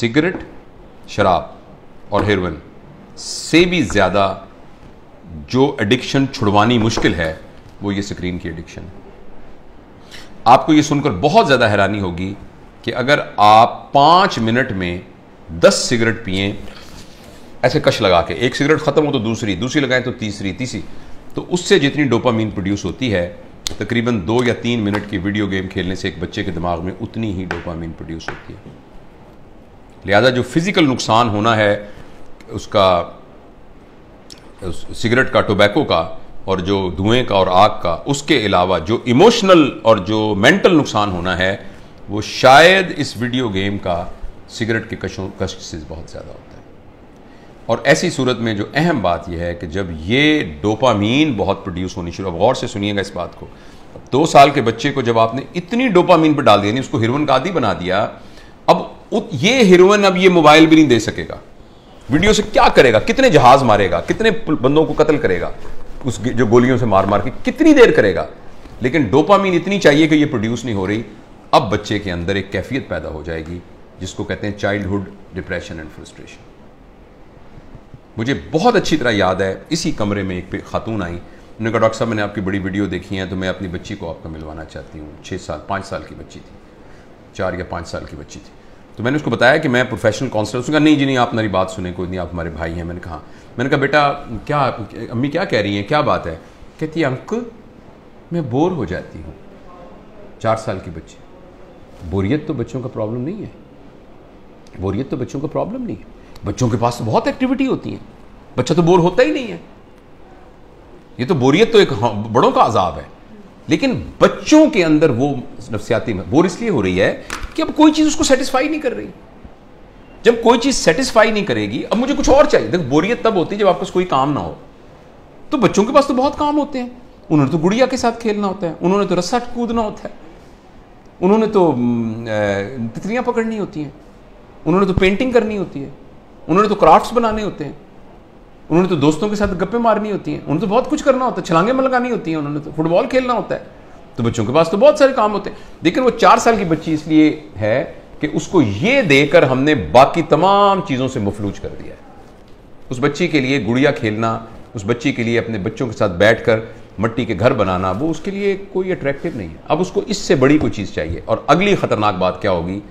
Cigarette, शराब और heroin से भी ज़्यादा जो एडिक्शन छुड़वानी मुश्किल है वो ये स्क्रीन की एडिक्शन है। आपको ये सुनकर बहुत ज़्यादा हैरानी होगी कि अगर आप 5 मिनट में 10 सिगरेट पिए ऐसे कश लगा के, एक सिगरेट खत्म हो तो दूसरी, दूसरी लगाएं तो तीसरी, तो उससे जितनी डोपामीन प्रोड्यूस होती है तकरीबन 2 या 3 मिनट की वीडियो गेम खेलने से एक बच्चे के दिमाग में उतनी ही डोपामीन प्रोड्यूस होती है। लिहाजा जो फिजिकल नुकसान होना है उसका, सिगरेट का, टोबैको का और जो धुएं का और आग का, उसके अलावा जो इमोशनल और जो मेंटल नुकसान होना है वो शायद इस वीडियो गेम का सिगरेट के कष्ट से बहुत ज़्यादा होता है। और ऐसी सूरत में जो अहम बात यह है कि जब ये डोपामीन बहुत प्रोड्यूस होनी शुरू, अब गौर से सुनिएगा इस बात को, 2 साल के बच्चे को जब आपने इतनी डोपामीन पर डाल दिया, नहीं उसको हेरोइन का आदी बना दिया, अब ये हेरोइन अब ये मोबाइल भी नहीं दे सकेगा, वीडियो से क्या करेगा, कितने जहाज मारेगा, कितने बंदों को कत्ल करेगा उस जो गोलियों से मार मार के, कितनी देर करेगा, लेकिन डोपामीन इतनी चाहिए कि ये प्रोड्यूस नहीं हो रही। अब बच्चे के अंदर एक कैफियत पैदा हो जाएगी जिसको कहते हैं चाइल्डहुड डिप्रेशन एंड फ्रस्ट्रेशन। मुझे बहुत अच्छी तरह याद है, इसी कमरे में एक खातून आई, उन्होंने कहा डॉक्टर साहब मैंने आपकी बड़ी वीडियो देखी है तो मैं अपनी बच्ची को आपका मिलवाना चाहती हूँ। 5 साल की बच्ची थी, 4 या 5 साल की बच्ची थी। तो मैंने उसको बताया कि मैं प्रोफेशनल काउंसलर। उसने कहा नहीं जी नहीं, आप मेरी बात सुने, कोई नहीं, आप हमारे भाई हैं। मैंने कहा बेटा क्या, अम्मी क्या कह रही हैं, क्या बात है? कहती है अंकल मैं बोर हो जाती हूँ। 4 साल की बच्ची। बोरियत तो बच्चों का प्रॉब्लम नहीं है, बोरियत तो बच्चों का प्रॉब्लम नहीं है, बच्चों के पास तो बहुत एक्टिविटी होती है, बच्चा तो बोर होता ही नहीं है। ये तो बोरियत तो एक बड़ों का अजाब है, लेकिन बच्चों के अंदर वो नफ्सियाती बोर इसलिए हो रही है कि अब कोई चीज उसको सेटिस्फाई नहीं कर रही। जब कोई चीज सेटिस्फाई नहीं करेगी, अब मुझे कुछ और चाहिए। देखो बोरियत तब होती है जब आपके पास कोई काम ना हो। तो बच्चों के पास तो बहुत काम होते हैं, उन्होंने तो गुड़िया के साथ खेलना होता है, उन्होंने तो रस्सा कूदना होता है, उन्होंने तो तितलियां पकड़नी होती हैं, उन्होंने तो पेंटिंग करनी होती है, उन्होंने तो क्राफ्ट्स बनाने होते हैं, उन्होंने तो दोस्तों के साथ गप्पे मारनी होती हैं, उन्होंने तो बहुत कुछ करना होता है, छलांगे लगानी होती हैं, उन्होंने तो फुटबॉल खेलना होता है। तो बच्चों के पास तो बहुत सारे काम होते हैं। लेकिन वो 4 साल की बच्ची इसलिए है कि उसको ये देकर हमने बाकी तमाम चीज़ों से मफलूज कर दिया है। उस बच्ची के लिए गुड़िया खेलना, उस बच्ची के लिए अपने बच्चों के साथ बैठकर मट्टी के घर बनाना, वो उसके लिए कोई अट्रैक्टिव नहीं है। अब उसको इससे बड़ी कोई चीज़ चाहिए। और अगली खतरनाक बात क्या होगी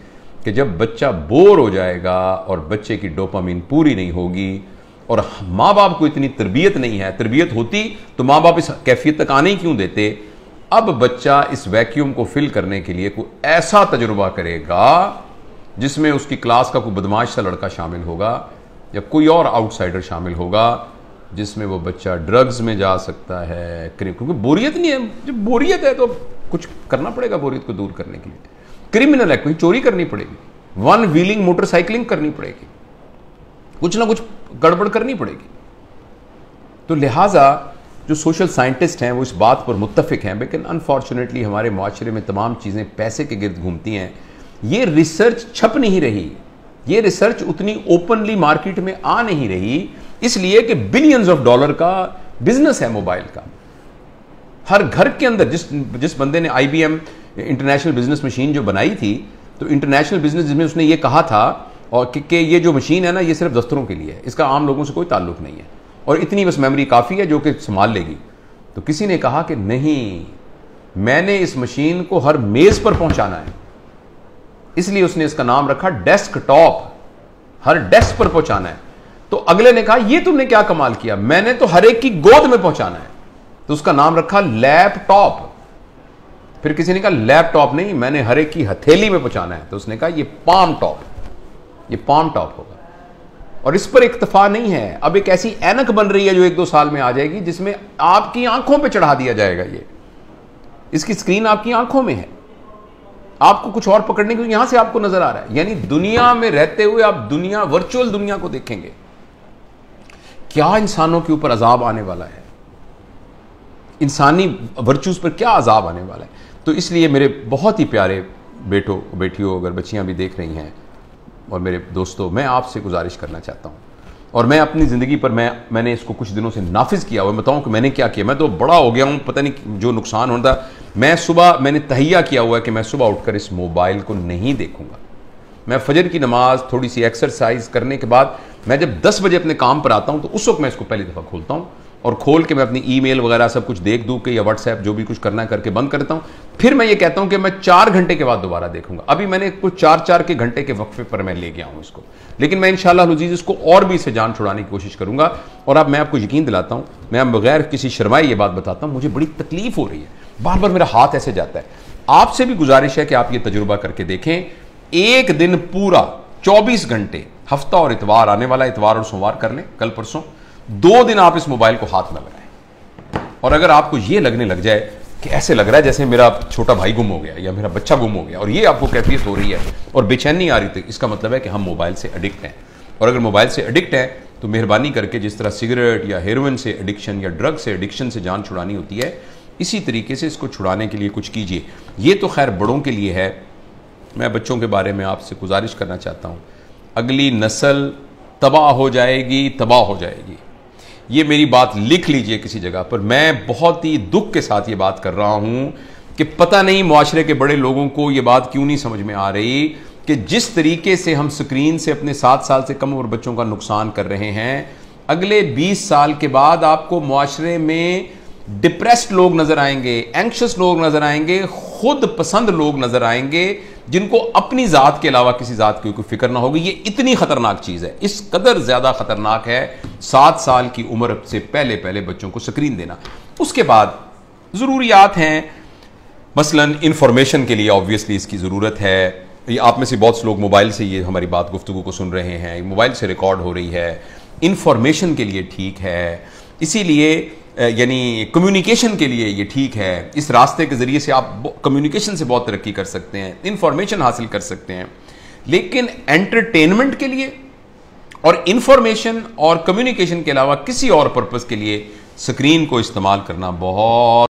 कि जब बच्चा बोर हो जाएगा और बच्चे की डोपामीन पूरी नहीं होगी और माँ बाप को इतनी तरबियत नहीं है, तरबियत होती तो माँ बाप इस कैफियत तक आने ही क्यों देते। अब बच्चा इस वैक्यूम को फिल करने के लिए कोई ऐसा तजुर्बा करेगा जिसमें उसकी क्लास का कोई बदमाश सा लड़का शामिल होगा या कोई और आउटसाइडर शामिल होगा, जिसमें वो बच्चा ड्रग्स में जा सकता है, क्योंकि बोरियत नहीं है। जब बोरियत है तो कुछ करना पड़ेगा बोरियत को दूर करने के लिए। क्रिमिनल है, कोई चोरी करनी पड़ेगी, 1 व्हीलिंग मोटरसाइकिलिंग करनी पड़ेगी, कुछ ना कुछ गड़बड़ करनी पड़ेगी। तो लिहाजा जो सोशल साइंटिस्ट हैं वो इस बात पर मुत्तफिक हैं, लेकिन अनफॉर्चुनेटली हमारे माशरे में तमाम चीज़ें पैसे के गिर्द घूमती हैं। ये रिसर्च छप नहीं रही, ये रिसर्च उतनी ओपनली मार्केट में आ नहीं रही, इसलिए कि बिलियंस ऑफ डॉलर का बिजनेस है मोबाइल का। हर घर के अंदर जिस बंदे ने IBM इंटरनेशनल बिजनेस मशीन जो बनाई थी, तो इंटरनेशनल बिजनेस जिसमें उसने ये कहा था और कि ये जो मशीन है ना, ये सिर्फ दफ्तरों के लिए है, इसका आम लोगों से कोई ताल्लुक नहीं है और इतनी बस मेमोरी काफ़ी है जो कि संभाल लेगी। तो किसी ने कहा कि नहीं, मैंने इस मशीन को हर मेज़ पर पहुंचाना है, इसलिए उसने इसका नाम रखा डेस्कटॉप, हर डेस्क पर पहुंचाना है। तो अगले ने कहा ये तुमने क्या कमाल किया, मैंने तो हर एक की गोद में पहुंचाना है, तो उसका नाम रखा लैपटॉप। फिर किसी ने कहा लैपटॉप नहीं, मैंने हर एक की हथेली में पहुंचाना है, तो उसने कहा ये पाम टॉप, ये पाम टॉप होगा। और इस पर इक्तफा नहीं है, अब एक ऐसी ऐनक बन रही है जो 1-2 साल में आ जाएगी जिसमें आपकी आंखों पे चढ़ा दिया जाएगा। ये इसकी स्क्रीन आपकी आंखों में है, आपको कुछ और पकड़ने को यहां से आपको नजर आ रहा है। यानी दुनिया में रहते हुए आप दुनिया, वर्चुअल दुनिया को देखेंगे। क्या इंसानों के ऊपर अजाब आने वाला है, इंसानी वर्चूज पर क्या अजाब आने वाला है। तो इसलिए मेरे बहुत ही प्यारे बेटों बेटियों, अगर बच्चियां भी देख रही हैं और मेरे दोस्तों, मैं आपसे गुजारिश करना चाहता हूं, और मैं अपनी ज़िंदगी पर मैंने इसको कुछ दिनों से नाफिज किया हुआ। बताऊं कि मैंने क्या किया, मैं तो बड़ा हो गया हूं, पता नहीं जो नुकसान होता। मैंने तहिया किया हुआ है कि मैं सुबह उठकर इस मोबाइल को नहीं देखूंगा। मैं फजर की नमाज, थोड़ी सी एक्सरसाइज करने के बाद मैं जब 10 बजे अपने काम पर आता हूं तो उस वक्त मैं इसको पहली दफ़ा खोलता हूं और खोल के मैं अपनी ईमेल वगैरह सब कुछ देख दूँ के या व्हाट्सएप जो भी कुछ करना है करके बंद करता हूँ। फिर मैं ये कहता हूँ कि मैं 4 घंटे के बाद दोबारा देखूंगा। अभी मैंने कुछ 4-4 के घंटे के वक्फे पर मैं ले गया हूँ इसको, लेकिन मैं इंशाअल्लाह अज़ीज़ इसको और भी इससे जान छुड़ाने की कोशिश करूंगा। और अब मैं आपको यकीन दिलाता हूँ, मैं बगैर किसी शर्माए ये बात बताता हूँ, मुझे बड़ी तकलीफ हो रही है, बार बार मेरा हाथ ऐसे जाता है। आपसे भी गुजारिश है कि आप ये तजुर्बा करके देखें। एक दिन पूरा 24 घंटे, हफ्ता और इतवार, आने वाला इतवार और सोमवार कर लें, कल परसों 2 दिन आप इस मोबाइल को हाथ न लगाएं। और अगर आपको ये लगने लग जाए कि ऐसे लग रहा है जैसे मेरा छोटा भाई गुम हो गया या मेरा बच्चा गुम हो गया, और ये आपको कैफियत हो रही है और बेचैनी आ रही थी, इसका मतलब है कि हम मोबाइल से एडिक्ट हैं। और अगर मोबाइल से एडिक्ट है तो मेहरबानी करके जिस तरह सिगरेट या हेरोइन से एडिक्शन या ड्रग से एडिक्शन से जान छुड़ानी होती है, इसी तरीके से इसको छुड़ाने के लिए कुछ कीजिए। ये तो खैर बड़ों के लिए है। मैं बच्चों के बारे में आपसे गुजारिश करना चाहता हूँ, अगली नस्ल तबाह हो जाएगी, तबाह हो जाएगी। ये मेरी बात लिख लीजिए किसी जगह पर। मैं बहुत ही दुख के साथ ये बात कर रहा हूं कि पता नहीं मुआशरे के बड़े लोगों को ये बात क्यों नहीं समझ में आ रही कि जिस तरीके से हम स्क्रीन से अपने 7 साल से कम उम्र बच्चों का नुकसान कर रहे हैं, अगले 20 साल के बाद आपको मुआशरे में डिप्रेस्ड लोग नजर आएंगे, एंक्शस लोग नजर आएंगे, खुद पसंद लोग नजर आएंगे, जिनको अपनी जात के अलावा किसी जात की कोई फिक्र ना होगी। ये इतनी खतरनाक चीज है, इस कदर ज्यादा खतरनाक है 7 साल की उम्र से पहले पहले बच्चों को स्क्रीन देना। उसके बाद जरूरियात हैं, मसलन इंफॉर्मेशन के लिए ऑब्वियसली इसकी जरूरत है। ये आप में से बहुत से लोग मोबाइल से ये हमारी बात गुफ्तगू को सुन रहे हैं, मोबाइल से रिकॉर्ड हो रही है, इंफॉर्मेशन के लिए ठीक है, इसीलिए यानी कम्युनिकेशन के लिए ये ठीक है। इस रास्ते के जरिए से आप कम्युनिकेशन से बहुत तरक्की कर सकते हैं, इंफॉर्मेशन हासिल कर सकते हैं। लेकिन एंटरटेनमेंट के लिए और इंफॉर्मेशन और कम्युनिकेशन के अलावा किसी और पर्पस के लिए स्क्रीन को इस्तेमाल करना बहुत